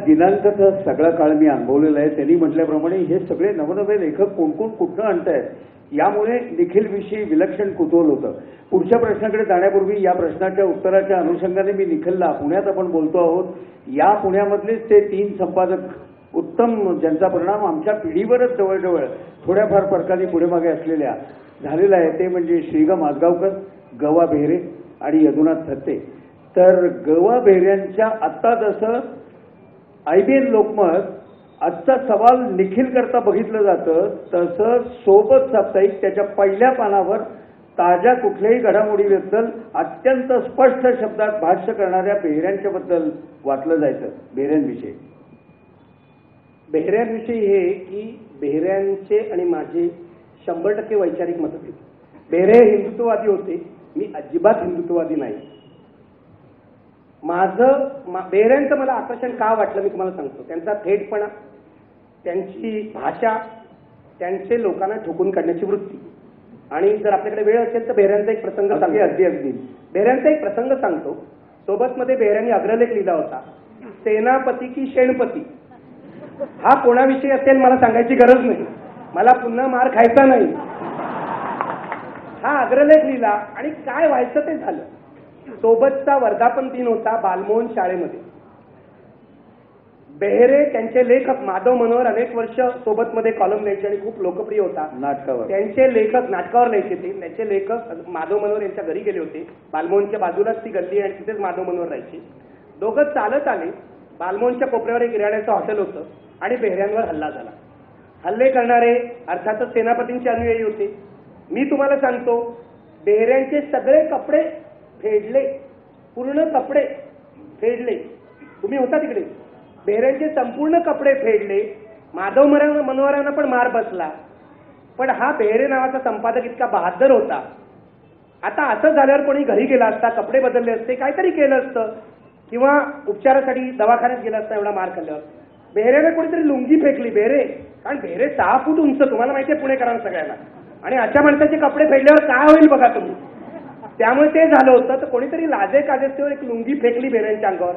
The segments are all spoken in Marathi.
दिनांकाचा सगळा काळ मी अनुभवलेला आहे. त्यांनी म्हटल्याप्रमाणे हे सगळे नवनवे लेखक कोण कोण कुठनं आणतायत, यामुळे निखिलविषयी विलक्षण कुतूहल होतं. पुढच्या प्रश्नाकडे जाण्यापूर्वी या प्रश्नाच्या उत्तराच्या अनुषंगाने मी निखिलला, पुण्यात आपण बोलतो आहोत, या पुण्यामधलेच ते 3 संपादक उत्तम, ज्यांचा परिणाम आमच्या पिढीवरच जवळजवळ थोड्याफार फरकाने पुढे मागे असलेल्या झालेला आहे, ते म्हणजे श्रीग माजगावकर, गवा बेहरे आणि यदुनाथ थत्ते. तर गवा बेहऱ्यांच्या आत्ता जसं IBN लोकमत आजचा सवाल निखिल करता बघितलं जातं, तसं सोबत साप्ताहिक त्याच्या पहिल्या पानावर ताज्या कुठल्याही घडामोडीबद्दल अत्यंत स्पष्ट शब्दात भाष्य करणाऱ्या बेहऱ्यांच्या बद्दल वाचलं जायचं. बेहऱ्यांविषयी हे की बेहऱ्यांचे आणि माझे 100% वैचारिक मतभेद. बेहरे हिंदुत्ववादी होते, मी अजिबात हिंदुत्ववादी नाही. बेहऱ्यांचं मला आकर्षण का वाटलं मी तुम्हाला सांगतो. त्यांचा थेटपणा, त्यांची भाषा, त्यांचे लोकांना ठोकून काढण्याची वृत्ती. आणि जर आपल्याकडे वेळ असेल तर बेहऱ्यांचा एक प्रसंग सांगतो. अगदी बेहऱ्यांचा एक प्रसंग सांगतो. सोबतमध्ये बेहऱ्यांनी अग्रलेख लिहिला होता, सेनापती की शेणपती. हा कोणाविषयी असेल मला सांगायची गरज नाही, मला पुन्हा मार खायचा नाही. हा अग्रलेख लिहिला आणि काय व्हायचं ते झालं. सोबतचा वर्धापन दिन होता बालमोहन शाळेमध्ये. बेहरे त्यांचे लेखक माधव मनोहर अनेक वर्ष सोबतमध्ये कॉलम लिहायचे आणि खूप लोकप्रिय होता नाटकावर. त्यांचे लेखक नाटकावर लिहायचे ते. त्यांचे लेखक माधव मनोहर यांच्या घरी गेले होते. बालमोहनच्या बाजूलाच ती गल्ली आणि तिथेच माधव मनोहर राहायचे. दोघं चालत आले. बालमोहनच्या कोपऱ्यावर एक किराण्याचं हॉटेल होतं आणि बेहऱ्यांवर हल्ला झाला. हल्ले करणारे अर्थातच सेनापतींचे अनुयायी होते. मी तुम्हाला सांगतो, बेहऱ्यांचे सगळे कपडे फेडले, पूर्ण कपडे फेडले. तुम्ही होता तिकडे. बेहऱ्यांचे संपूर्ण कपडे फेडले. माधव मनोहरांना पण मार बसला. पण हा बेहरे नावाचा संपादक इतका बहादर होता. आता असं झाल्यावर कोणी घरी गेला असता, कपडे बदलले असते, काहीतरी केलं असतं, किंवा उपचारासाठी दवाखान्यात गेला असता एवढा मार खाल्ल्यावर. बेहऱ्याने कोणीतरी लुंगी फेकली. बेहरे, कारण बेहरे 6 फूट उंच, तुम्हाला माहिती आहे पुणेकरांना सगळ्यांना, आणि अशा माणसाचे कपडे फेडल्यावर काय होईल बघा तुम्ही. त्यामुळे ते झालं होतं. तर कोणीतरी लाजे काजेवर एक लुंगी फेकली बेहऱ्यांच्या अंगावर.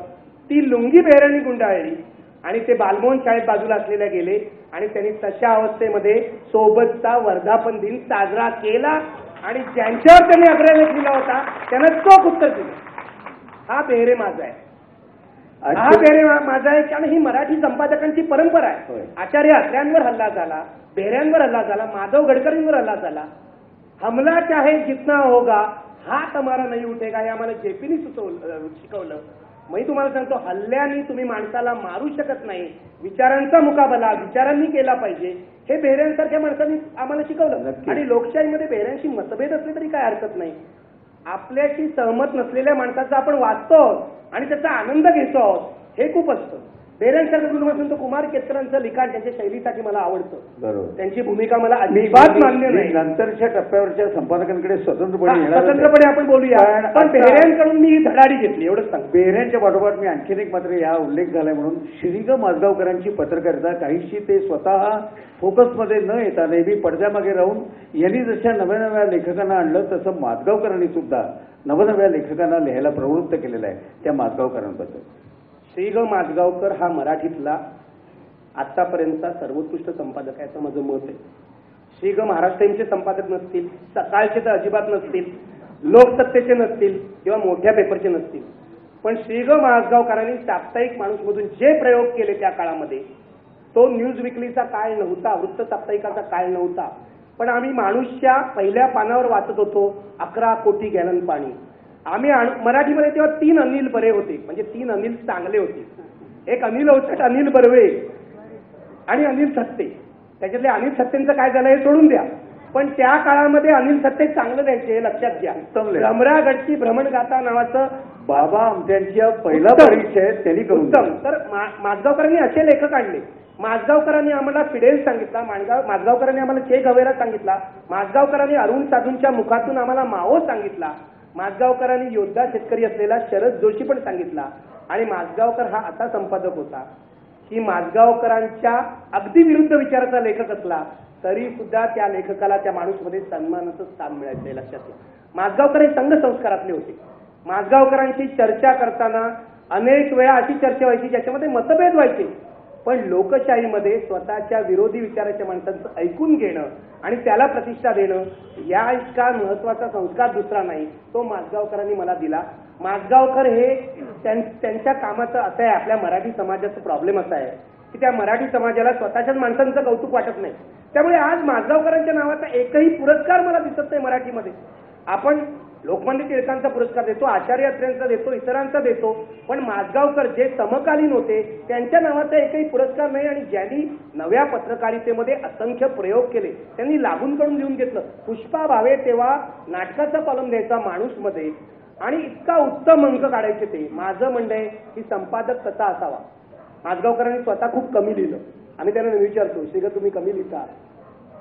ती लुंगी बेहऱ्यांनी गुंडाळली आणि ते बालमोहन शाळेत बाजूला असलेल्या गेले आणि त्यांनी तशा अवस्थेमध्ये सोबतचा वर्धापन दिन साजरा केला आणि ज्यांच्यावर त्यांनी अग्रलेख लिहिला होता त्यांना चोख उत्तर दिलं. हा बेहरे माझा आहे. हा बेहरे माझा आहे. कारण ही मराठी संपादकांची परंपरा आहे. आचार्य अत्र्यांवर हल्ला झाला, बेहऱ्यांवर हल्ला झाला, माधव गडकरींवर हल्ला झाला. हमला चाहे जितना होगा हात हमारा नाही उठेगा, हे आम्हाला जेपीनी शिकवलं. मी तुम्हाला सांगतो, हल्ल्याने तुम्ही माणसाला मारू शकत नाही. विचारांचा मुकाबला विचारांनी केला पाहिजे, हे बेहऱ्यांसारख्या माणसांनी आम्हाला शिकवलं. आणि लोकशाहीमध्ये बेहऱ्यांशी मतभेद असले तरी काय हरकत नाही. आपल्याशी सहमत नसलेल्या माणसाचा आपण वाचतो आहोत आणि त्याचा आनंद घेतो आहोत, हे खूप असतं. बेहऱ्यांसारखं तुम्हाला सांगतो, कुमार केतकरांचं लिखाण त्यांच्या शैलीसाठी मला आवडतं. बरोबर. त्यांची भूमिका मला अजिबात मान्य नाही. नंतरच्या टप्प्यावरच्या संपादकांकडे स्वतंत्रपणे आपण बोलूया. पण बेहऱ्यांकडून मी धडाडी घेतली, एवढंच सांग. बेहऱ्यांच्या पाठोपाठ मी आणखीन एक मात्र या उल्लेख झालाय म्हणून, श्रीग माजगावकरांची पत्रकारिता काहीशी ते स्वतः फोकसमध्ये न येता नेहमी पडद्यामागे राहून यांनी जशा नव्या नव्या लेखकांना आणलं, तसं माजगावकरांनी सुद्धा नवनव्या लेखकांना लिहायला प्रवृत्त केलेलं आहे. त्या माजगावकरांबद्दल, श्रीग माजगावकर हा मराठीतला आतापर्यंतचा सर्वोत्कृष्ट संपादक आहे असं माझं मत आहे. श्रीग महाराष्ट्राचे संपादक नसतील, सकाळचे तर अजिबात नसतील, लोकसत्तेचे नसतील किंवा मोठ्या पेपरचे नसतील, पण श्रीग माजगावकरांनी साप्ताहिक माणूसमधून जे प्रयोग केले त्या काळामध्ये, तो न्यूज विकलीचा काळ नव्हता, वृत्त साप्ताहिकाचा काळ नव्हता. पण आम्ही माणूसच्या पहिल्या पानावर वाचत होतो 11 कोटी गॅलन पाणी. आम्ही मराठीमध्ये तेव्हा 3 अनिल बरे होते, म्हणजे 3 अनिल चांगले होते. एक अनिल अवचट, अनिल बर्वे आणि अनिल सत्ते. त्याच्यातले अनिल सत्तेंचं काय झालं हे सोडून द्या, पण त्या काळामध्ये अनिल सत्ते चांगलं द्यायचे, हे लक्षात घ्या. भ्रमरागडची भ्रमणगाथा नावाचं बाबा आमच्या पहिला परिचय त्यांनी करून. तर माजगावकरांनी असे लेखक आणले. माजगावकरांनी आम्हाला फिडेल सांगितला, माजगावकरांनी आम्हाला चे गवेरा सांगितला, माजगावकरांनी अरुण साधूंच्या मुखातून आम्हाला माओ सांगितला, माजगावकरांनी योद्धा शेतकरी असलेला शरद जोशी पण सांगितला. आणि माजगावकर हा असा संपादक होता की माजगावकरांच्या अगदी विरुद्ध विचाराचा लेखक असला तरी सुद्धा त्या लेखकाला त्या माणूसमध्ये सन्मानाचं स्थान मिळायचं, हे लक्षात घ्या. माजगावकर हे संघ संस्कारातले होते. माजगावकरांची चर्चा करताना अनेक वेळा अशी चर्चा व्हायची ज्याच्यामध्ये मतभेद व्हायचे, पण लोकशाहीमध्ये स्वतःच्या विरोधी विचाराच्या माणसांचं ऐकून घेणं आणि त्याला प्रतिष्ठा देणं या इतका महत्वाचा संस्कार दुसरा नाही, तो माझगावकरांनी मला दिला. माझगावकर हे त्यांच्या कामाचं असं आहे, आपल्या मराठी समाजाचा प्रॉब्लेम असा आहे की त्या मराठी समाजाला स्वतःच्याच माणसांचं कौतुक वाटत नाही. त्यामुळे आज माझगावकरांच्या नावाचा एकही पुरस्कार मला दिसत नाही मराठीमध्ये. आपण लोकमान्य टिळकांचा पुरस्कार देतो, आचार्य अत्रेंचा देतो, इतरांचा देतो, पण माझगावकर जे समकालीन होते त्यांच्या नावाचा एकही पुरस्कार नाही. आणि ज्यांनी नव्या पत्रकारितेमध्ये असंख्य प्रयोग केले, त्यांनी लागून करून लिहून घेतलं. पुष्पा भावे तेव्हा नाटकाचा कॉलम द्यायचा माणूसमध्ये आणि इतका उत्तम अंक काढायचे ते. माझं म्हणणं आहे की संपादक कसा असावा. माझगावकरांनी स्वतः खूप कमी लिहिलं. आम्ही त्यांना विचारतो, श्रीगत तुम्ही कमी लिहिता,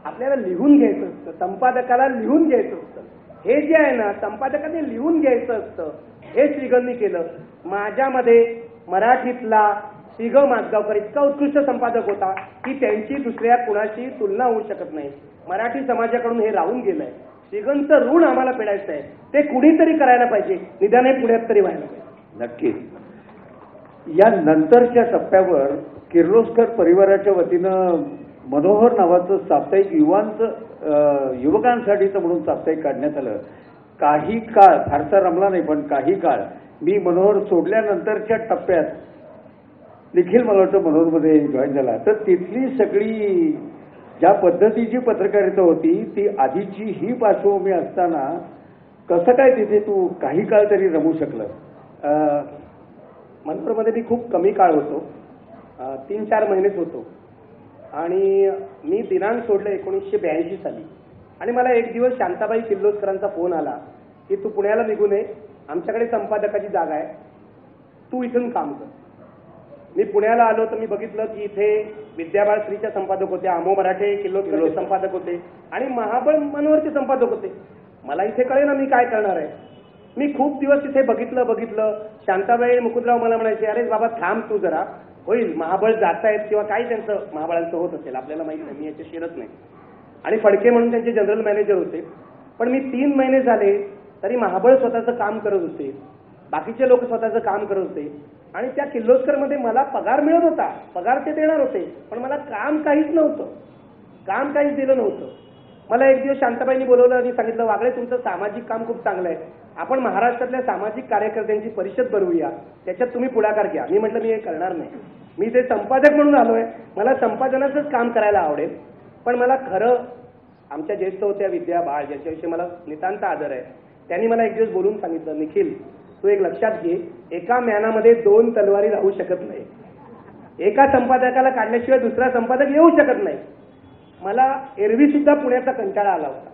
आपल्याला लिहून घ्यायचं असतं, संपादकाला लिहून घ्यायचं असतं. हे जे आहे ना, संपादकाने लिहून घ्यायचं असतं, हे श्रीगंनी केलं. माझ्यामध्ये मराठीतला श्रीग माझगावकर इतका उत्कृष्ट संपादक होता की त्यांची दुसऱ्या कुणाशी तुलना होऊ शकत नाही. मराठी समाजाकडून हे राहून गेलंय. श्रीगंचं ऋण आम्हाला फेडायचं आहे, ते कुणीतरी करायला पाहिजे, निदान हे पुण्यात तरी व्हायला पाहिजे. नक्कीच. या नंतरच्या टप्प्यावर किर्लोस्कर परिवाराच्या वतीनं मनोहर नावाचं साप्ताहिक युवकांसाठीचं म्हणून साप्ताहिक काढण्यात आलं. काही काळ, फारसा रमला नाही, पण काही काळ मी मनोहर सोडल्यानंतरच्या टप्प्यात निखिल मला वाटतं मनोहरमध्ये जॉईन झाला. तर तिथली सगळी ज्या पद्धतीची पत्रकारिता होती ती आधीची ही पार्श्वभूमी असताना कसं काय तिथे तू काही काळ तरी रमू शकलं? मनोहरमध्ये मी खूप कमी काळ होतो, 3-4 महिनेच होतो. आणि मी दिनांक सोडलं 1982 साली. आणि मला एक दिवस शांताबाई किर्लोस्करांचा फोन आला की तू पुण्याला निघून ये, आमच्याकडे संपादकाची जागा आहे, तू इथून काम कर. मी पुण्याला आलो तर मी बघितलं की इथे विद्याबाळ स्त्रीच्या संपादक होते, अमो मराठे किर्लोस्करचे संपादक होते आणि महाबळ मनोहरचे संपादक होते. मला इथे कळेना मी काय करणार आहे. मी खूप दिवस इथे बघितलं. शांताबाई मुकुंदराव मला म्हणायचे, अरे बाबा थांब तू जरा, होईल, महाबळ जात आहेत किंवा काही त्यांचं महाबळांचं होत असेल, आपल्याला माहित नाही, मी याच्या शिरत नाही. आणि फडके म्हणून त्यांचे जनरल मॅनेजर होते. पण मी 3 महिने झाले तरी महाबळ स्वतःचं काम करत होते, बाकीचे लोक स्वतःचं काम करत होते. आणि त्या किर्लोस्करमध्ये मला पगार मिळत होता, पगार ते देणार होते, पण मला काम काहीच नव्हतं, काम काहीच दिलं नव्हतं. मला एक दिवस शांताबाईंनी बोलवलं आणि सांगितलं, वागळे तुमचं सामाजिक काम खूप चांगलं आहे, आपण महाराष्ट्रातल्या सामाजिक कार्यकर्त्यांची परिषद भरवूया, त्याच्यात तुम्ही पुढाकार घ्या. मी म्हटलं मी हे करणार नाही, मी ते संपादक म्हणून आलोय, मला संपादनाचंच काम करायला आवडेल. पण मला खरं आमच्या ज्येष्ठ होत्या विद्या बाळ, ज्याच्याविषयी मला नितांत आदर आहे, त्यांनी मला एक दिवस बोलून सांगितलं, निखिल तू एक लक्षात घे, एका म्यानामध्ये 2 तलवारी राहू शकत नाही, एका संपादकाला काढल्याशिवाय दुसरा संपादक येऊ शकत नाही. मला एरवी सुद्धा पुण्याचा कंटाळा आला होता.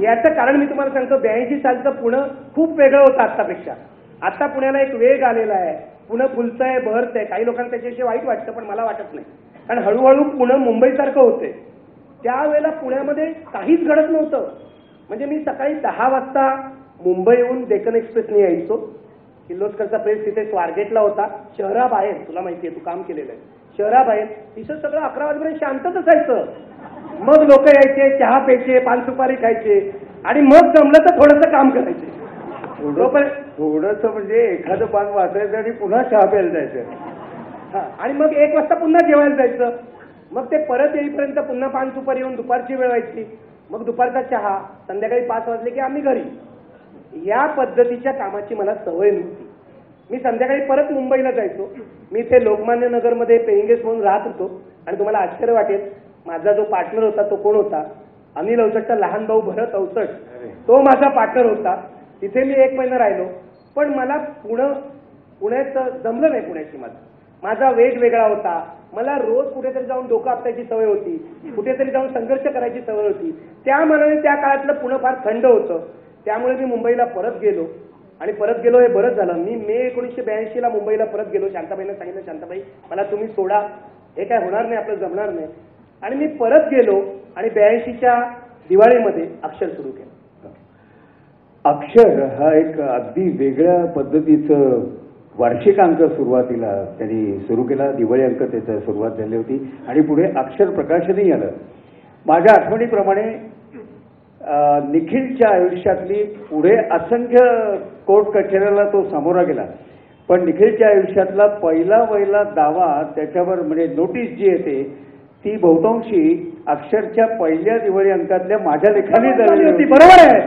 याचं कारण मी तुम्हाला सांगतो, 82 सालचं पुणे खूप वेगळं होतं आत्तापेक्षा. आता पुण्याला एक वेग आलेला आहे, पुणे फुलतंय, बहरतंय. काही लोकांना त्याच्याविषयी वाईट वाटतं, पण मला वाटत नाही, कारण हळूहळू पुणे मुंबईसारखं होते. त्यावेळेला पुण्यामध्ये काहीच घडत नव्हतं. म्हणजे मी सकाळी 10 वाजता मुंबईहून डेक्कन एक्सप्रेसने यायचो. किर्लोस्करचा प्रेस तिथे स्वारगेटला होता, शहराबाहेर, तुला माहितीये, तू काम केलेलं आहे, शहराबाहेर. तिथं सगळं 11 वाजेपर्यंत शांतच असायचं. मग लोक यायचे, चहा प्यायचे, पान सुपारी खायचे आणि मग जमलं तर थोडंसं काम करायचे. थोडंसं म्हणजे एखादं पान वाचायचं आणि पुन्हा चहा प्यायला जायचं. आणि मग 1 वाजता पुन्हा जेवायला जायचं. मग ते परत येईपर्यंत पुन्हा पान सुपारी येऊन दुपारची वेळ व्हायची. मग दुपारचा चहा, संध्याकाळी 5 वाजले की आम्ही घरी. या पद्धतीच्या कामाची मला सवय नव्हती. मी संध्याकाळी परत मुंबईला जायचो. मी ते लोकमान्य नगरमध्ये पेइंग गेस्ट म्हणून राहत होतो. आणि तुम्हाला आश्चर्य वाटेल, माझा जो पार्टनर होता तो कोण होता? अनिल अवचटचा लहान भाऊ भरत अवचट, तो माझा पार्टनर होता. तिथे मी 1 महिना राहिलो. पण मला पुण्याचं जमलं नाही. पुण्याची माझा वेग वेगळा होता. मला रोज कुठेतरी जाऊन डोकं आपटायची सवय होती, कुठेतरी जाऊन संघर्ष करायची सवय होती. त्या मनाने त्या काळातलं पुणे फार थंड होतं. त्यामुळे मी मुंबईला परत गेलो. आणि परत गेलो हे बरंच झालं. मी मे 1982 ला मुंबईला परत गेलो. शांताबाईंना सांगितलं, शांताबाई मला तुम्ही सोडा, हे काय होणार नाही, आपलं जमणार नाही. आणि मी परत गेलो आणि 82च्या दिवाळीमध्ये अक्षर सुरू केलं. अक्षर हा एक अगदी वेगळ्या पद्धतीचं वार्षिक अंक सुरुवातीला त्यांनी सुरू केला. दिवाळी अंक त्याचं सुरुवात झाली होती आणि पुढे अक्षर प्रकाशनही आलं. माझ्या आठवणीप्रमाणे निखिलच्या आयुष्यातली पुढे असंख्य कोर्ट कचेऱ्याला तो सामोरा गेला. पण निखिलच्या आयुष्यातला पहिला दावा त्याच्यावर म्हणजे नोटीस जी येते ती बहुतांशी अक्षरच्या पहिल्या दिवाळी अंकातल्या माझ्या लेखाने झाली होती. बरोबर आहे,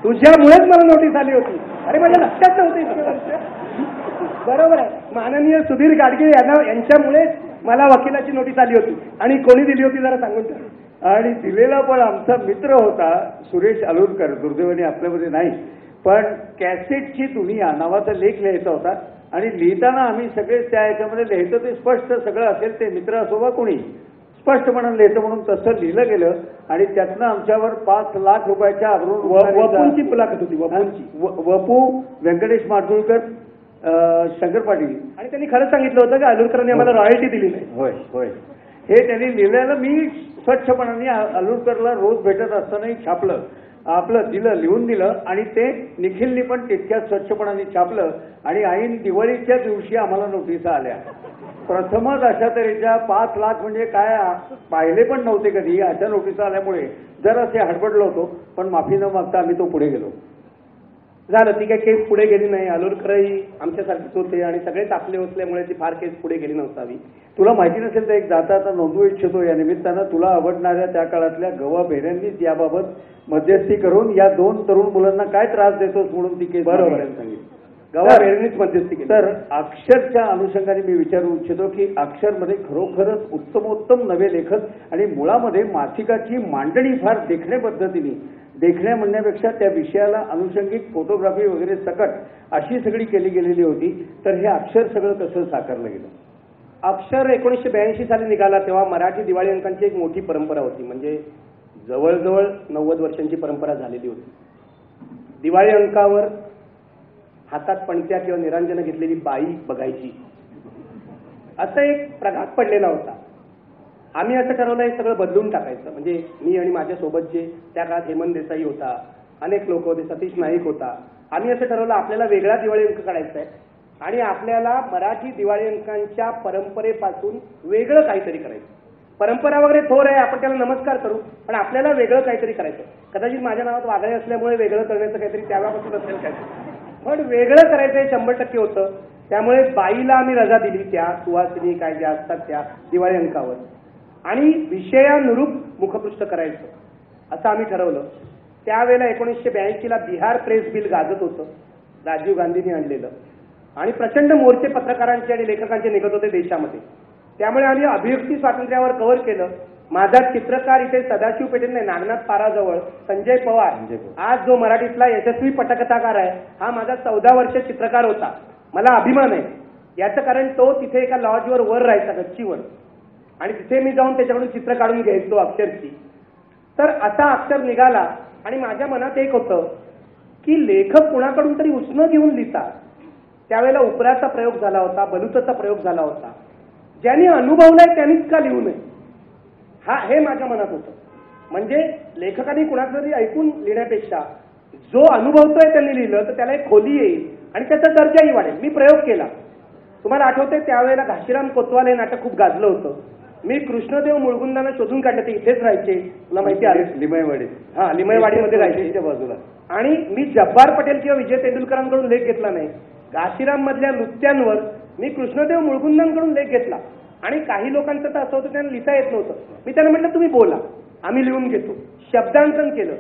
तुझ्यामुळेच मला नोटीस आली होती. अरे माझ्या लक्षात नव्हतं इतकं वर्ष. बरोबर आहे, माननीय सुधीर गाडगे यांच्यामुळेच मला वकिलाची नोटीस आली होती. आणि कोणी दिली होती जरा सांगून टाक. आणि दिलेला पण आमचा मित्र होता सुरेश अलुरकर, दुर्दैवाने आपल्यामध्ये नाही, पण कॅसेटची दुनिया नावाचा लेख लिहायचा होता. आणि लिहिताना आम्ही सगळे त्या याच्यामध्ये लिहायचं ते स्पष्ट सगळं असेल ते मित्र असो वा कोणी स्पष्टपणे लिहायचं म्हणून तसं लिहिलं गेलं. आणि त्यातनं आमच्यावर 5 लाख रुपयाच्या वपूंची मुलाखत होती. वपू व्यंकटेश माडगुळकर, शंकर पाटील. आणि त्यांनी खरंच सांगितलं होतं की अलुरकरांनी आम्हाला रॉयल्टी दिली नाही. होय होय, हे त्यांनी लिहिलेलं मी स्वच्छपणाने अलुरकरला रोज भेटत असतानाही छापलं, आपलं दिलं, लिहून दिलं. आणि ते निखिलनी पण तितक्याच स्वच्छपणाने छापलं. आणि ऐन दिवाळीच्या दिवशी आम्हाला नोटिसा आल्या. प्रथमच अशा तऱ्हेच्या 5 लाख म्हणजे काय पाहिले पण नव्हते कधी अशा नोटिसा आल्यामुळे जरासे हडबडलो होतो. पण माफी न मागता आम्ही तो पुढे गेलो. झालं, ती काय केस पुढे गेली नाही. अलुरकरही आमच्यासारखेच होते आणि सगळेच आपले असल्यामुळे ती फार केस पुढे गेली नसावी. तुला माहिती नसेल तर एक जाता आता नोंदवू इच्छितो या निमित्तानं. तुला आवडणाऱ्या त्या काळातल्या गवा बेऱ्यांनीच याबाबत मध्यस्थी करून या 2 तरुण मुलांना काय त्रास देतोस म्हणून ती केस बरोबर सांगितली. गवा बेऱ्यांनीच मध्यस्थी केली. तर अक्षरच्या अनुषंगाने मी विचारू इच्छितो की अक्षरमध्ये खरोखरच उत्तमोत्तम नवे लेखक आणि मुळामध्ये मासिकाची मांडणी फार देखण्या पद्धतीने, देखण्या म्हणण्यापेक्षा त्या विषयाला अनुषंगिक फोटोग्राफी वगैरे सकट अशी सगळी केली गेलेली होती. तर हे अक्षर सगळं कसं साकारलं गेलं? अक्षर 1982 साली निघाला तेव्हा मराठी दिवाळी अंकांची एक मोठी परंपरा होती. म्हणजे जवळजवळ 90 वर्षांची परंपरा झालेली होती. दिवाळी अंकावर हातात पणत्या किंवा निरांजन घेतलेली बाई बघायची असं एक प्रघात पडलेला होता. आम्ही असं ठरवलं हे सगळं बदलून टाकायचं. म्हणजे मी आणि माझ्या सोबतचे त्या काळात हेमंत देसाई होता, अनेक लोक होते, सतीश नाईक होता. आम्ही असं ठरवलं आपल्याला वेगळा दिवाळी अंक काढायचा आहे आणि आपल्याला मराठी दिवाळी अंकांच्या परंपरेपासून वेगळं काहीतरी करायचं. परंपरा वगैरे थोर आहे, आपण त्याला नमस्कार करू, पण आपल्याला वेगळं काहीतरी करायचं. कदाचित माझ्या नावात वागळे असल्यामुळे वेगळं करण्याचं काहीतरी त्यावेळेपासून असेल काहीतरी, पण वेगळं करायचं हे 100% होतं. त्यामुळे बाईला आम्ही रजा दिली त्या सुवासिनी काय ज्या असतात त्या दिवाळी अंकावर आणि विषयानुरूप मुखपृष्ठ करायचं असं आम्ही ठरवलं. त्यावेळेला 1982ला बिहार प्रेस बिल गाजत होतं, राजीव गांधींनी आणलेलं. आणि प्रचंड मोर्चे पत्रकारांचे आणि लेखकांचे निघत होते देशामध्ये. त्यामुळे आम्ही अभिव्यक्ती स्वातंत्र्यावर कव्हर केलं. माझा चित्रकार इथे सदाशिव पेठेत नाही, नागनाथ पाराजवळ संजय पवार, आज जो मराठीतला यशस्वी पटकथाकार आहे, हा माझा 14 वर्ष चित्रकार होता. मला अभिमान आहे याचं, कारण तो तिथे एका लॉजवर वर राहायचा, गच्चीवर, आणि तिथे मी जाऊन त्याच्याकडून चित्र काढून घ्यायचो अक्षरची. तर असा अक्षर निघाला आणि माझ्या मनात एक होतं की लेखक कुणाकडून तरी उसनं घेऊन लिहितात. त्यावेळेला उपराचा प्रयोग झाला होता, बलुतचा प्रयोग झाला होता. ज्यांनी अनुभवलाय त्यांनीच का लिहू नये, हे माझ्या मनात होतं. म्हणजे लेखकांनी कुणाचं तरी ऐकून लिहिण्यापेक्षा जो अनुभवतोय त्यांनी लिहिलं तर त्याला एक खोली येईल आणि त्याचा दर्जाही वाढेल. मी प्रयोग केला. तुम्हाला आठवतंय त्यावेळेला घाशीराम कोतवाल हे नाटक खूप गाजलं होतं. मी कृष्णदेव मुळगुंदांना शोधून काढले, ते इथेच राहायचे, तुला माहिती आहे, लिमयवाडी. हा, लिमयवाडीमध्ये राहायचे बाजूला. आणि मी जब्बार पटेल किंवा विजय तेंडुलकरांकडून लेख घेतला नाही. घाशीराम मधल्या नृत्यांवर मी कृष्णदेव मुळगुंदांकडून लेख घेतला. आणि काही लोकांचं तर असं होतं त्यांना लिहिता येत नव्हतं. मी त्यांना म्हटलं तुम्ही बोला, आम्ही लिहून घेतो. शब्दांकन केलं.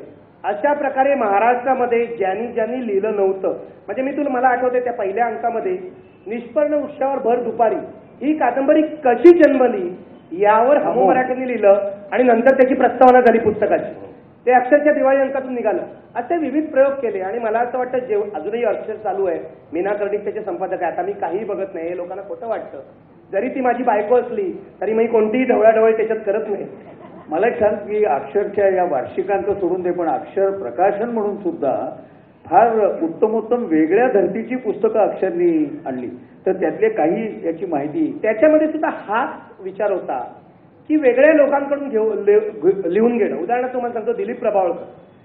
अशा प्रकारे महाराष्ट्रामध्ये ज्यांनी ज्यांनी लिहिलं नव्हतं, म्हणजे मी मला आठवते त्या पहिल्या अंकामध्ये निष्पर्ण वृक्षावर भर दुपारी ही कादंबरी कशी जन्मली यावर हमो मराठ्यांनी लिहिलं आणि नंतर त्याची प्रस्तावना झाली पुस्तकाची. ते अक्षरच्या दिवाळी अंकातून निघालं. असे विविध प्रयोग केले आणि मला असं वाटतं अजूनही अक्षर चालू आहे. मीना कर्णिक त्याचे संपादक आहे. आता मी काही बघत नाही, हे लोकांना खोटं वाटतं. जरी ती माझी बायको असली तरी मी कोणतीही ढवळाढवळ त्याच्यात करत नाही. मला एक सांग की अक्षरच्या या वार्षिकांचं सोडून दे, पण अक्षर प्रकाशन म्हणून सुद्धा फार उत्तमोत्तम वेगळ्या धर्तीची पुस्तकं अक्षरनी आणली. तर त्यातले काही याची माहिती, त्याच्यामध्ये सुद्धा हाच विचार होता की वेगळ्या लोकांकडून लिहून घेणं. उदाहरणार्थ तुम्हाला सांगतो,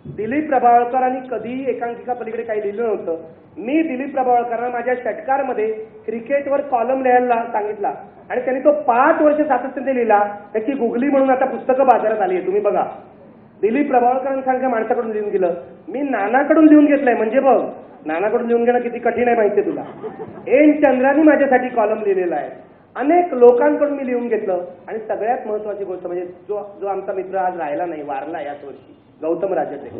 दिलीप प्रभावळकरांनी कधी एकांकिका पलीकडे काही लिहिलं नव्हतं. मी दिलीप प्रभावळकरांना माझ्या षटकारमध्ये क्रिकेटवर कॉलम लिहायला सांगितला आणि त्यांनी तो 5 वर्ष सातत्याने लिहिला. त्याची गुगली म्हणून आता पुस्तकं बाजारात आली आहे, तुम्ही बघा. दिलीप प्रभावळकरांसारख्या माणसाकडून लिहून गेलं. मी नानाकडून लिहून घेतलंय, म्हणजे बघ नानाकडून लिहून घेणं किती कठीण आहे माहितीये तुला. एन चंद्रानी माझ्यासाठी कॉलम लिहिलेला आहे. अनेक लोकांकडून मी लिहून घेतलं. आणि सगळ्यात महत्वाची गोष्ट म्हणजे जो आमचा मित्र आज राहिला नाही, वारला याच वर्षी, गौतम राज्याध्यक्ष.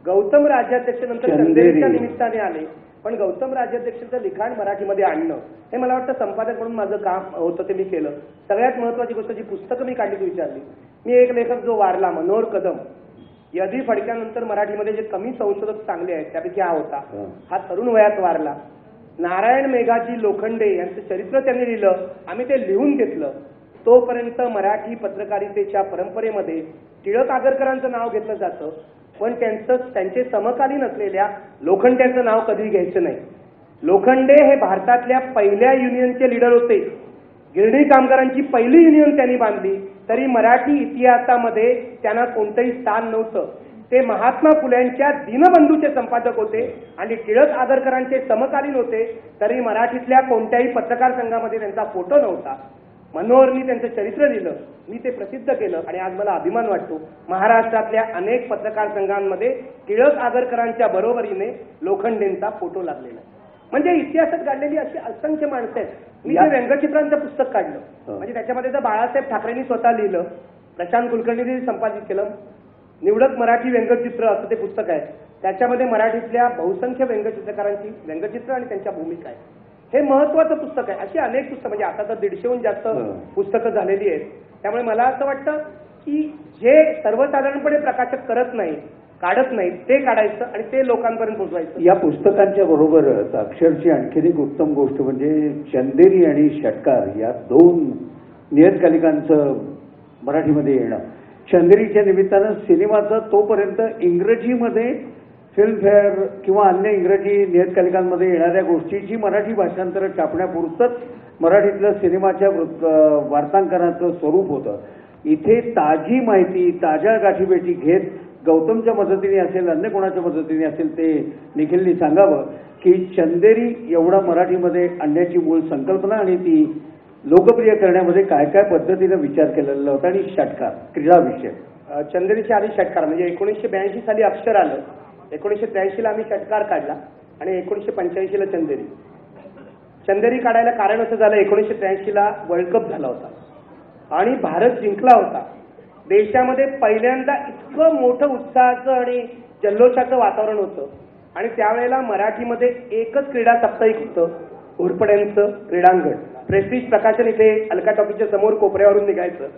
गौतम राज्याध्यक्ष नंतर चंदेरीच्या निमित्ताने आले, पण गौतम राज्याध्यक्षाचं लिखाण मराठीमध्ये आणणं हे मला वाटतं संपादक म्हणून माझं काम होतं, ते मी केलं. सगळ्यात महत्वाची गोष्ट, जी पुस्तकं मी काढली तू विचारली, मी एक लेखक जो वारला, मनोहर कदम, यदी फडक्यानंतर मराठीमध्ये जे कमी संशोधक चांगले आहेत त्यापैकी हा होता. हा तरुण वयात वारला. नारायण मेघाजी लोखंडे यांचं चरित्र त्यांनी लिहिलं, आम्ही ते लिहून घेतलं. तोपर्यंत मराठी पत्रकारितेच्या परंपरेमध्ये टिळक आगरकरांचं नाव घेतलं जातं, पण त्यांचे समकालीन असलेल्या लोखंडेंचं नाव कधी घ्यायचं नाही. लोखंडे हे भारतातल्या पहिल्या युनियनचे लीडर होते. गिरणी कामगारांची पहिली युनियन त्यांनी बांधली, तरी मराठी इतिहासामध्ये त्यांना कोणतंही स्थान नव्हतं. ते महात्मा फुल्यांच्या दीनबंधूचे संपादक होते आणि टिळक आगरकरांचे समकालीन होते, तरी मराठीतल्या कोणत्याही पत्रकार संघामध्ये त्यांचा फोटो नव्हता. मनोहरनी त्यांचं चरित्र लिहिलं, मी ते प्रसिद्ध केलं आणि आज मला अभिमान वाटतो महाराष्ट्रातल्या अनेक पत्रकार संघांमध्ये टिळक आगरकरांच्या बरोबरीने लोखंडेंचा फोटो लागलेला आहे. म्हणजे इतिहासात काढलेली अशी असंख्य माणसं आहेत. मी ते व्यंगचित्रांचं पुस्तक काढलं, म्हणजे त्याच्यामध्ये तर बाळासाहेब ठाकरेंनी स्वतः लिहिलं, प्रशांत कुलकर्णींनी संपादित केलं. निवडक मराठी व्यंगचित्र असं ते पुस्तक आहे. त्याच्यामध्ये मराठीतल्या बहुसंख्य व्यंगचित्रकारांची व्यंगचित्र आणि त्यांच्या भूमिका आहे. हे महत्वाचं पुस्तक आहे. अशी अनेक पुस्तकं, म्हणजे आता तर 150हून जास्त पुस्तकं झालेली आहेत. त्यामुळे मला असं वाटतं की जे सर्वसाधारणपणे प्रकाशक करत नाही, काढत नाही, ते काढायचं आणि ते लोकांपर्यंत पोहोचवायचं. या पुस्तकांच्या बरोबरच अक्षरची आणखीन एक उत्तम गोष्ट म्हणजे चंदेरी आणि षटकार या दोन नियतकालिकांचं मराठीमध्ये येणं. चंदेरीच्या निमित्तानं सिनेमाचं तोपर्यंत इंग्रजीमध्ये फिल्मफेअर किंवा अन्य इंग्रजी नियतकालिकांमध्ये येणाऱ्या गोष्टीची मराठी भाषांतर छापण्यापुरतंच मराठीतलं सिनेमाच्या वार्तांकनाचं स्वरूप होतं. इथे ताजी माहिती, ताज्या गाठीभेटी घेत गौतमच्या मदतीने असेल, अन्य कोणाच्या मदतीने असेल, ते निखिलनी सांगावं की चंदेरी एवढा मराठीमध्ये आणण्याची मूळ संकल्पना आणि ती लोकप्रिय करण्यामध्ये काय काय पद्धतीनं विचार केलेला होता. आणि षटकार क्रीडा विषय, चंदेरीच्या आधी षटकार म्हणजे 1982 साली अक्षर आलं, 1983 ला आम्ही षटकार काढला आणि 1985 ला चंदेरी. चंदेरी काढायला कारण असं झालं, 1983 ला वर्ल्ड कप झाला होता आणि भारत जिंकला होता. देशामध्ये पहिल्यांदा इतकं मोठं उत्साहाचं आणि जल्लोषाचं वातावरण होतं आणि त्यावेळेला मराठीमध्ये एकच क्रीडा साप्ताहिक होतं, घोरपड्यांचं क्रीडांगण. प्रेस्टिज प्रकाशन इथे अलका टॉकीच्या समोर कोपऱ्यावरून निघायचं.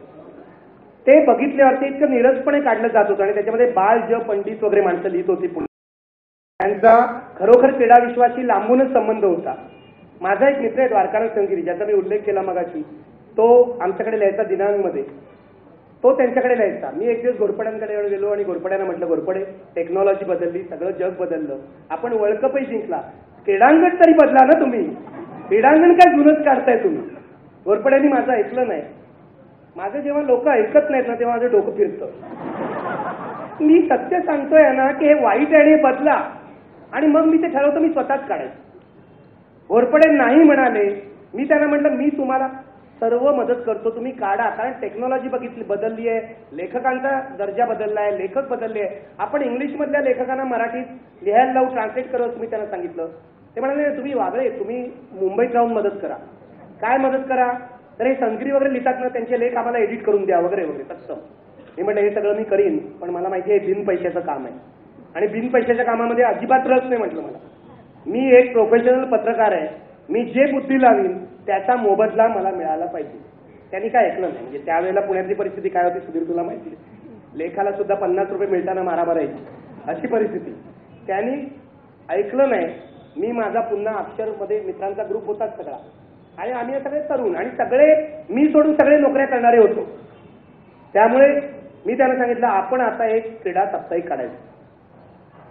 ते बघितल्यावर ते इतकं निरसपणे काढलं जात होतं आणि त्याच्यामध्ये बाल ज पंडित वगैरे माणसं लिहित होती. त्यांचा खरोखर क्रीडा विश्वाशी लांबूनच संबंध होता. माझा एक मित्र आहे द्वारकानाथ संगिरी, ज्याचा मी उल्लेख केला मगाशी, तो आमच्याकडे लिहायचा दिनांमध्ये, तो त्यांच्याकडे लिहायचा. मी एक दिवस घोरपड्यांकडे गेलो आणि घोरपड्यांना म्हटलं, घोरपडे, टेक्नॉलॉजी बदलली, सगळं जग बदललं, आपण वर्ल्ड कपही जिंकला, क्रीडांगण तरी बदला ना तुम्ही, क्रीडांगण काय जुनच काढताय तुम्ही. घोरपड्यांनी माझं ऐकलं नाही. माझं जेव्हा लोक ऐकत नाहीत ना तेव्हा माझं डोकं फिरतं. मी सत्य सांगतोय ना की हे वाईट आहे, बदला, आणि मग मी ते ठरवतो मी स्वतःच काढायचं. घोरपडे नाही म्हणाले. मी त्यांना म्हटलं, मी तुम्हाला सर्व मदत करतो, तुम्ही काढा, कारण टेक्नॉलॉजी बदलली आहे, लेखकांचा दर्जा बदलला आहे, लेखक बदलले आहे. आपण इंग्लिशमधल्या लेखकांना मराठीत लिहायला लावू, ट्रान्सलेट करत मी त्यांना सांगितलं. ते म्हणाले, तुम्ही वागळे, तुम्ही मुंबईत राहून मदत करा. काय मदत करा तर हे संगरी वगैरे लिहितात ना, त्यांचे लेख आम्हाला एडिट करून द्या वगैरे वगैरे तसं. मी म्हटलं, हे सगळं मी करीन, पण मला माहिती आहे बिन पैशाचं काम आहे आणि बिन पैशाच्या कामामध्ये अजिबात रस नाही. म्हटलं, मला, मी एक प्रोफेशनल पत्रकार आहे, मी जे बुद्धी लावीन त्याचा मोबदला मला मिळाला पाहिजे. त्यांनी काय ऐकलं नाही. म्हणजे त्यावेळेला पुण्यातली परिस्थिती काय होती सुधीर तुला माहिती, लेखाला सुद्धा 50 रुपये मिळताना मारामार यायची, अशी परिस्थिती. त्यांनी ऐकलं नाही. मी माझा पुन्हा अक्षरमध्ये मित्रांचा ग्रुप होता सगळा, आणि आम्ही सगळे तरुण आणि सगळे मी सोडून सगळे नोकऱ्या करणारे होतो. त्यामुळे मी त्यांना सांगितलं, आपण आता एक क्रीडा साप्ताहिक काढायचं.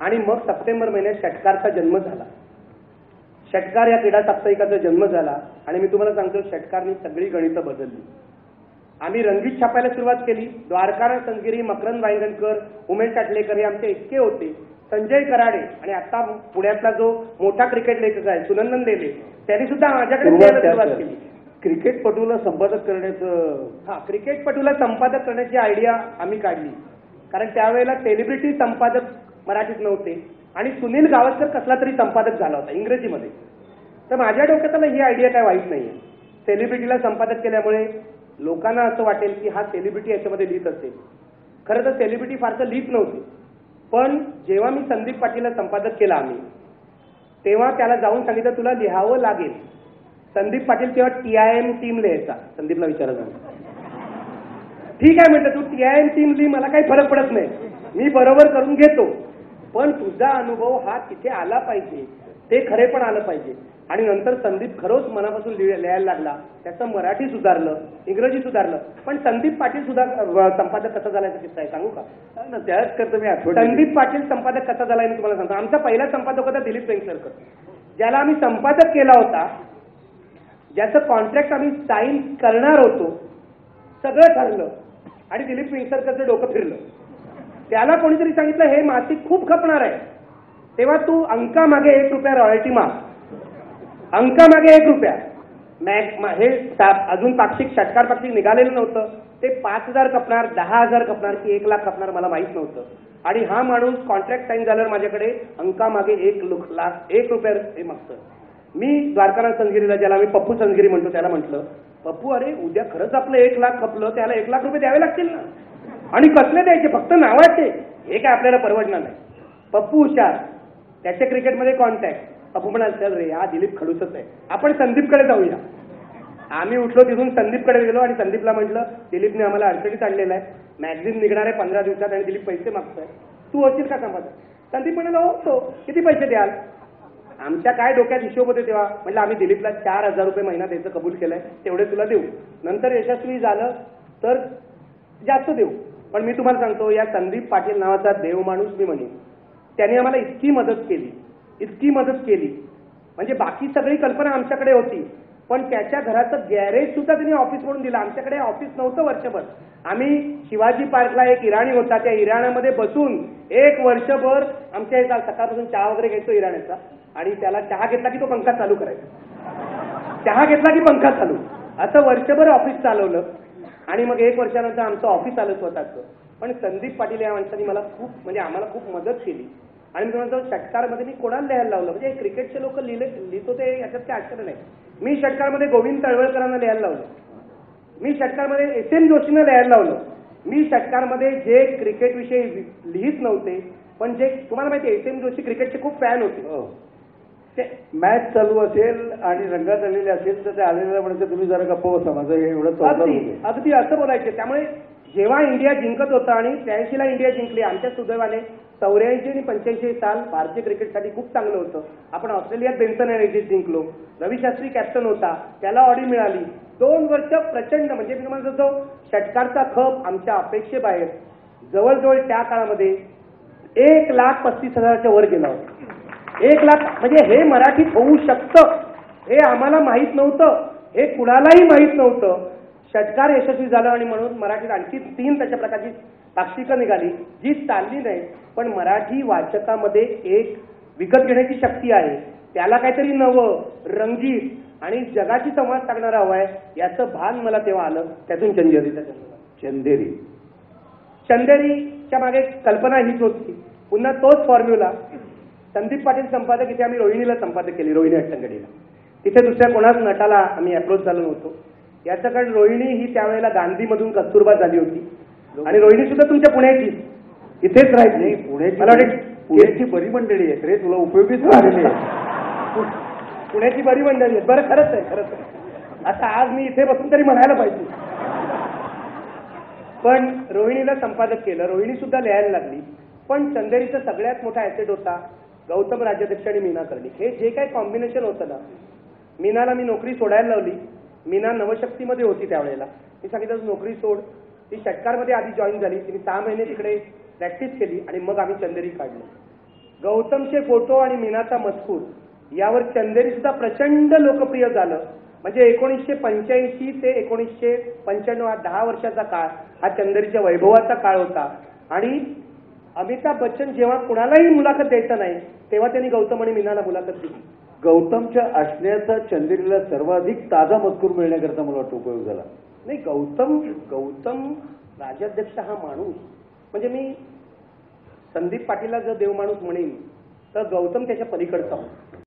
आणि मग सप्टेंबर महिन्यात षटकारचा जन्म झाला. षटकार या क्रीडा साप्ताहिकाचा जन्म झाला आणि मी तुम्हाला सांगतो, षटकारनी सगळी गणितं बदलली. आम्ही रंगीत छापायला सुरुवात केली. द्वारकानाथ संगिरी, मकरंद वांगणकर, उमेश काटलेकर हे आमचे इतके होते. संजय कराडे आणि आता पुण्यातला जो मोठा क्रिकेट लेखक आहे सुनंदन लेले, त्यांनी सुद्धा माझ्याकडे सुरुवात केली. क्रिकेटपटूला संपादक करण्याचं, क्रिकेटपटूला संपादक करण्याची आयडिया आम्ही काढली. कारण त्यावेळेला सेलिब्रिटी संपादक मराठीत नव्हते. आणि सुनील गावस्कर कसला तरी संपादक झाला होता इंग्रजीमध्ये. तर माझ्या डोक्यात आलं ही आयडिया काय वाईट नाहीये. सेलिब्रिटीला संपादक केल्यामुळे लोकांना असं वाटेल की हा सेलिब्रिटी याच्यामध्ये लिहित असेल. खरं तर सेलिब्रिटी फारसं लिहित नव्हते. पण जेव्हा मी संदीप पाटीलला संपादक केला आम्ही, तेव्हा त्याला जाऊन सांगितलं तुला लिहावं लागेल. संदीप पाटील तेव्हा TIM टीम लिहायचा. संदीपला विचारायचं, ठीक आहे म्हटलं तू TIM टीम लिही, मला काही फरक पडत नाही, मी बरोबर करून घेतो, पण तुझा अनुभव हा तिथे आला पाहिजे, ते खरे पण आलं पाहिजे. आणि नंतर संदीप खरोच मनापासून लिहायला लागला. त्याचं मराठी सुधारलं, इंग्रजी सुधारलं. पण संदीप पाटील सुद्धा संपादक कसा झाला याचा किस्सा आहे, सांगू का? त्याच करता मी आठवण. संदीप पाटील संपादक कसा झाला मी तुम्हाला सांगतो. आमचा पहिला संपादक होता दिलीप वेंगसरकर, ज्याला आम्ही संपादक केला होता, ज्याचं कॉन्ट्रॅक्ट आम्ही साईन करणार होतो. सगळं ठरलं आणि दिलीप वेंगसरकरचं डोकं फिरलं. त्याला कोणीतरी सांगितलं हे मासिक खूप खपणार आहे, तेव्हा तू अंकामागे 1 रुपया रॉयल्टी माग, अंकामागे 1 रुपया. हे अजून पाक्षिक षटकार पाक्षिक निघालेलं नव्हतं. ते 5,000 खपणार, 10,000 खपणार की 1 लाख खपणार मला माहित नव्हतं. आणि हा माणूस कॉन्ट्रॅक्ट साईन झाल्यावर माझ्याकडे अंकामागे 1 रुपया हे मागतं. मी द्वारकानाथ संजगिरीला, ज्याला आम्ही पप्पू संजगिरी म्हणतो, त्याला म्हटलं पप्पू अरे उद्या खरंच आपलं 1 लाख खपलं, त्याला 1 लाख रुपये द्यावे लागतील ना. आणि कसले द्यायचे, फक्त नावाचे, हे काय आपल्याला परवडणार नाही. पप्पू हुशार, त्याच्या क्रिकेटमध्ये कॉन्टॅक्ट. पप्पू म्हणाल चल रे हा दिलीप खडूसच आहे, आपण संदीपकडे जाऊया. आम्ही उठलो तिथून संदीपकडे गेलो आणि संदीपला म्हटलं दिलीपने आम्हाला अडचणीत आणलेला आहे, मॅगझिन निघणार आहे 15 दिवसात आणि दिलीप पैसे मागतोय, तू होशील का संपादक? संदीप म्हणाला हो, किती पैसे द्याल? आमच्या काय डोक्यात हिशोब होते तेव्हा. म्हटलं आम्ही दिलीपला 4,000 रुपये महिना द्यायचं कबूल केलंय, तेवढे तुला देऊ, नंतर यशस्वी झालं तर जास्त देऊ. पण मी तुम्हाला सांगतो, या संदीप पाटील नावाचा देव माणूस मी म्हणेन, त्याने आम्हाला इतकी मदत केली म्हणजे बाकी सगळी कल्पना आमच्याकडे होती, पण त्याच्या घराचं गॅरेज सुद्धा त्यांनी ऑफिस म्हणून दिलं. आमच्याकडे ऑफिस नव्हतं वर्षभर. आम्ही शिवाजी पार्कला एक इराणी होता, त्या इराण्यामध्ये बसून 1 वर्षभर आमच्या इथं सकाळपासून चहा वगैरे घ्यायचो इराण्याचा, आणि त्याला चहा घेतला की तो पंखा चालू करायचा, चहा घेतला की पंखा चालू, असं वर्षभर ऑफिस चालवलं. आणि मग 1 वर्षानंतर आमचं ऑफिस आलं स्वतःचं. पण संदीप पाटील या माणसाने मला आम्हाला खूप मदत केली. आणि मी म्हणतो षटकारमध्ये मी कोणाला लिहायला लावलं, म्हणजे क्रिकेटचे लोक लिहित होते याच्यात काही आश्चर्य नाही. मी षटकारमध्ये गोविंद तळवळकरांना लिहायला लावलं, मी षटकारमध्ये SM जोशींना लिहायला लावलं, मी षटकारमध्ये जे क्रिकेट विषयी लिहित नव्हते पण जे तुम्हाला माहिती SM जोशी क्रिकेटचे खूप फॅन होते. ते मॅच चालू असेल आणि रंगात आलेले असेल तर ते आलेल्या म्हणजे तुम्ही जरा गप्प बसा, माझं हे एवढं अगदी असं बोलायचे. त्यामुळे जेव्हा इंडिया जिंकत होता आणि 83ला इंडिया जिंकली, आमच्या सुदैवाने 84 आणि 85 साल भारतीय क्रिकेटसाठी खूप चांगलं होतं. आपण ऑस्ट्रेलियात बेन्सन अँड एजिस जिंकलो, रवी शास्त्री कॅप्टन होता, त्याला ऑडी मिळाली. 2 वर्ष प्रचंड, म्हणजे मी तुम्हाला सांगतो षटकारचा खप आमच्या अपेक्षेबाहेर जवळजवळ त्या काळामध्ये 1,35,000च्या वर गेला होता. 1 लाख म्हणजे हे मराठीत होऊ शकतं हे आम्हाला माहीत नव्हतं, हे कुणालाही माहीत नव्हतं. षटकार यशस्वी झालं आणि म्हणून मराठीत आणखी 3 त्याच्या प्रकारची पाक्षिकं निघाली जी चालली नाही. पण मराठी वाचकामध्ये एक विकत घेण्याची शक्ती आहे, त्याला काहीतरी नवं, रंगीत आणि जगाशी संवाद साधणारा हवा आहे, याचं भान मला तेव्हा आलं. त्यातून चंदेरीच्या मागे कल्पना हीच होती. पुन्हा तोच फॉर्म्युला. संदीप पाटील संपादक, इथे आम्ही रोहिणीला संपादक केली, रोहिणी अट्टंगडीला. तिथे दुसऱ्या कोणाच नटाला आम्ही अप्रोच झालो नव्हतो. याचं कारण रोहिणी ही त्यावेळेला गांधीमधून कस्तुरबा झाली होती आणि रोहिणी सुद्धा तुमच्या पुण्याची इथेच राहायची. पुण्याची बरी मंडळी आहेत रे, तुला उपयोगीच राहिलेली आहे. पुण्याची बरी मंडळी आहेत. बरं, खरंच आहे. आता आज मी इथे बसून तरी म्हणायला पाहिजे. पण रोहिणीला संपादक केलं, रोहिणी सुद्धा लिहायला लागली. पण चंदेरीचा सगळ्यात मोठा ऍसेट होता गौतम राज्याध्यक्ष आणि मीना कर्णिक. हे जे काही कॉम्बिनेशन होतं ना, मीनाला मी नोकरी सोडायला लावली. मीना नवशक्तीमध्ये होती त्यावेळेला. मी सांगितलं नोकरी सोड. ती षटकारमध्ये आधी जॉईन झाली, तिने 6 महिने तिकडे प्रॅक्टिस केली आणि मग आम्ही चंदेरी काढलं. गौतमचे फोटो आणि मीनाचा मजकूर यावर चंदेरी सुद्धा प्रचंड लोकप्रिय झालं. म्हणजे 1985 ते 1995 हा 10 वर्षाचा काळ हा चंदेरीच्या वैभवाचा काळ होता. आणि अमिताभ बच्चन जेव्हा कुणालाही मुलाखत द्यायचा नाही तेव्हा त्यांनी गौतम आणि मीनाला मुलाखत दिली. गौतमच्या असण्याचा चंदेरीला सर्वाधिक ताजा मजकूर मिळण्याकरता मला वाटतं उपयोग झाला. नाही, गौतम राज्याध्यक्ष हा माणूस, म्हणजे मी संदीप पाटीलला जर देव माणूस म्हणेन तर गौतम त्याच्या पलीकडचा होता.